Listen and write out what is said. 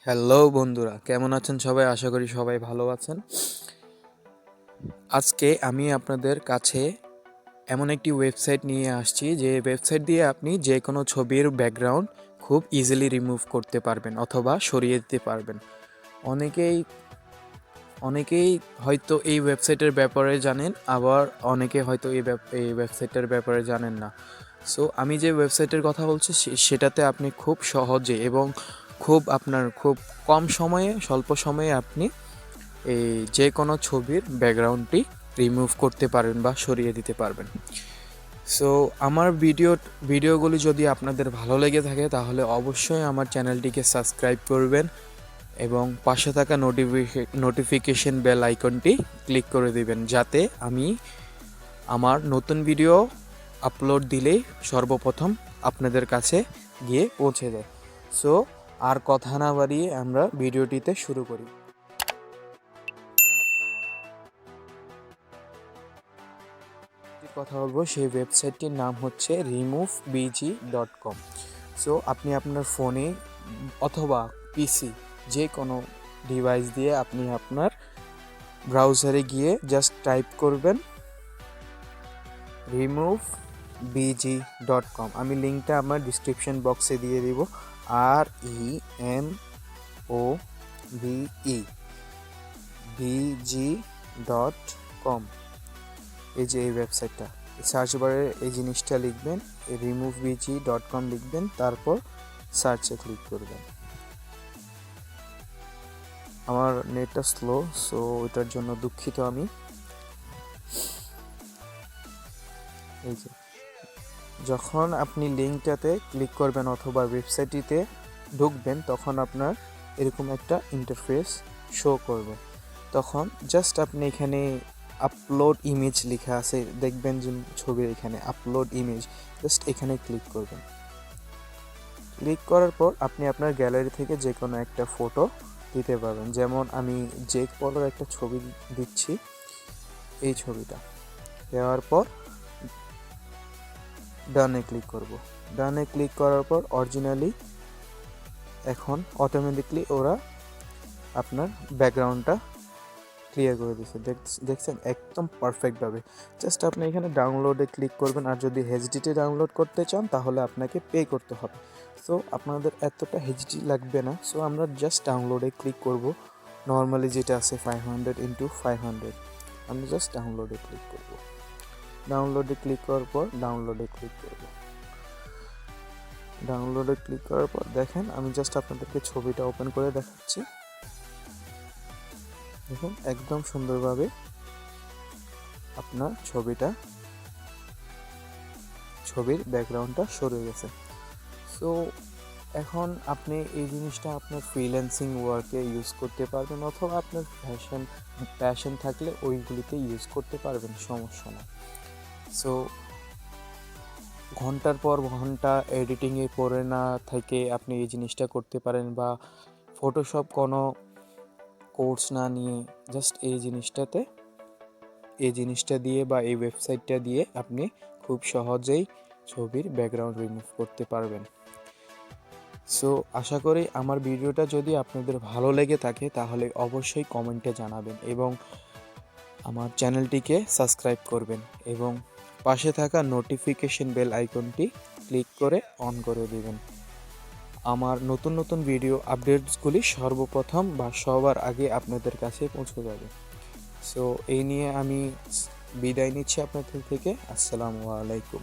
Hello বন্ধুরা, কেমন আছেন সবাই? আশা করি সবাই ভালো আছেন। আজকে আমি আপনাদের কাছে এমন একটি ওয়েবসাইট নিয়ে আসছি যে ওয়েবসাইট দিয়ে আপনি যে কোনো ছবির ব্যাকগ্রাউন্ড খুব ইজিলি রিমুভ করতে পারবেন অথবা সরিয়ে দিতে পারবেন। অনেকেই অনেকেই হয়তো এই ওয়েবসাইটের ব্যাপারে জানেন, আবার অনেকে হয়তো এই ওয়েবসাইটের ব্যাপারে জানেন না। সো আমি যে ওয়েবসাইটের কথা বলছি সেটাতে আপনি খুব সহজে এবং খুব কম সময়ে, স্বল্প সময়ে আপনি এই যে কোনো ছবির ব্যাকগ্রাউন্ডটি রিমুভ করতে পারবেন বা সরিয়ে দিতে পারবেন। সো আমার ভিডিওগুলি যদি আপনাদের ভালো লেগে থাকে তাহলে অবশ্যই আমার চ্যানেলটিকে সাবস্ক্রাইব করবেন এবং পাশে থাকা নোটিফিকেশন বেল আইকনটি ক্লিক করে দিবেন, যাতে আমি আমার নতুন ভিডিও আপলোড দিলেই সর্বপ্রথম আপনাদের কাছে গিয়ে পৌঁছে যায়। সো আর কথা না বাড়িয়ে আমরা ভিডিওটিতে শুরু করি। কথা বলবো সেই ওয়েবসাইটটির নাম হচ্ছে removebg.com। সো আপনি আপনার ফোনে অথবা পিসি যে কোনো ডিভাইস দিয়ে আপনি আপনার ব্রাউজারে গিয়ে জাস্ট টাইপ করবেন removebg.com। আমি লিঙ্কটা আমার ডিসক্রিপশন বক্সে দিয়ে দিব। REMOVEBG.com, এই যে এই ওয়েবসাইটটা। সার্চ বারে এই জিনিসটা লিখবেন, removebg.com লিখবেন, তারপর সার্চে ক্লিক করবেন। আমার নেটটা স্লো, সো ওটার জন্য দুঃখিত আমি। এই যে যখন আপনি লিঙ্কটাতে ক্লিক করবেন অথবা ওয়েবসাইটটিতে ঢুকবেন, তখন আপনার এরকম একটা ইন্টারফেস শো করবে। তখন জাস্ট আপনি এখানে আপলোড ইমেজ লেখা আছে, দেখবেন যে ছবির এখানে আপলোড ইমেজ, জাস্ট এখানে ক্লিক করবেন। ক্লিক করার পর আপনি আপনার গ্যালারি থেকে যে কোনো একটা ফটো দিতে পারবেন। যেমন আমি জেক পলের একটা ছবি দিচ্ছি, এই ছবিটা দেওয়ার পর ডানে ক্লিক করব। ডানে ক্লিক করার পর অরিজিনালি এখন অটোমেটিকলি ওরা আপনার ব্যাকগ্রাউন্ডটা ক্লিয়ার করে দিচ্ছে। দেখছেন একদম পারফেক্টভাবে। জাস্ট আপনি এখানে ডাউনলোডে ক্লিক করবেন, আর যদি এইচডিতে ডাউনলোড করতে চান তাহলে আপনাকে পে করতে হবে। সো আপনাদের এতটা এইচডি লাগবে না। সো আমরা জাস্ট ডাউনলোডে ক্লিক করব। নর্মালি যেটা আছে 500x500, আমরা জাস্ট ডাউনলোডে ক্লিক করব। ডাউনলোডে ক্লিক করার পর ডাউনলোডে ক্লিক করব। ডাউনলোডে ক্লিক করার পর দেখেন আমি জাস্ট আপনাদেরকে ছবিটা ওপেন করে দেখাচ্ছি। দেখুন একদম সুন্দরভাবে আপনার ছবির ব্যাকগ্রাউন্ডটা সরে গেছে। সো এখন আপনি এই জিনিসটা আপনার ফ্রিল্যান্সিং ওয়ার্কে ইউজ করতে পারবেন, অথবা আপনার প্যাশন থাকলে ওইগুলিতে ইউজ করতে পারবেন, সমস্যা না। সো ঘন্টার পর ঘন্টা এডিটিংয়ে পড়ে না থেকে আপনি এই জিনিসটা করতে পারেন, বা ফটোশপ কোনো কোর্স না নিয়ে জাস্ট এই জিনিসটা দিয়ে বা এই ওয়েবসাইটটা দিয়ে আপনি খুব সহজেই ছবির ব্যাকগ্রাউন্ড রিমুভ করতে পারবেন। সো আশা করি আমার ভিডিওটা যদি আপনাদের ভালো লেগে থাকে তাহলে অবশ্যই কমেন্টে জানাবেন এবং আমার চ্যানেলটিকে সাবস্ক্রাইব করবেন এবং পাশে থাকা নোটিফিকেশন বেল আইকনটি ক্লিক করে অন করে দিবেন। আমার নতুন ভিডিও আপডেটসগুলি সর্বপ্রথম বা সবার আগে আপনাদের কাছে পৌঁছে যাবে। সো এই নিয়ে আমি বিদায় নিচ্ছি আপনাদের থেকে। আসসালামু আলাইকুম।